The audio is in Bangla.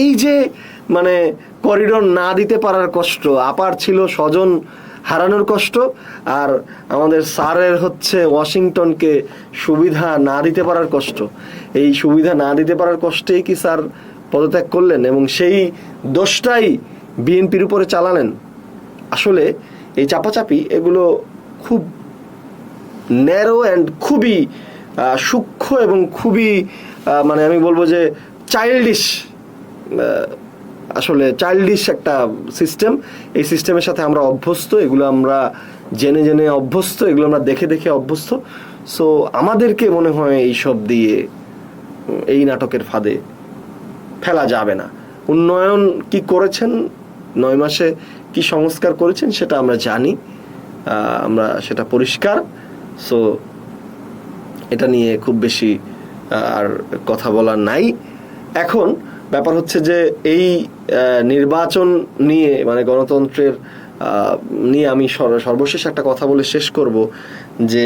এই যে মানে করিডোর না দিতে পারার কষ্ট, আপার ছিল স্বজন হারানোর কষ্ট, আর আমাদের স্যারের হচ্ছে ওয়াশিংটনকে সুবিধা না দিতে পারার কষ্ট। এই সুবিধা না দিতে পারার কষ্টেই কি স্যার পদত্যাগ করলেন এবং সেই দোষটাই বিএনপির উপরে চালালেন? আসলে এই চাপাচাপি এগুলো খুব ন্যারো অ্যান্ড খুবই সূক্ষ্ম এবং খুবই মানে আমি বলবো যে চাইল্ডিশ, আসলে চাইল্ডিশ একটা সিস্টেম। এই সিস্টেমের সাথে আমরা অভ্যস্ত, এগুলো আমরা জেনে জেনে অভ্যস্ত, এগুলো আমরা দেখে দেখে অভ্যস্ত। সো আমাদেরকে মনে হয় এইসব দিয়ে এই নাটকের ফাঁদে ফেলা যাবে না। উন্নয়ন কি করেছেন, 9 মাসে কি সংস্কার করেছেন সেটা আমরা জানি, আমরা সেটা পরিষ্কার। সো এটা নিয়ে খুব বেশি আর কথা বলার নাই। এখন ব্যাপার হচ্ছে যে এই নির্বাচন নিয়ে মানে গণতন্ত্রের নিয়ে আমি সর্বশেষ একটা কথা বলে শেষ করব যে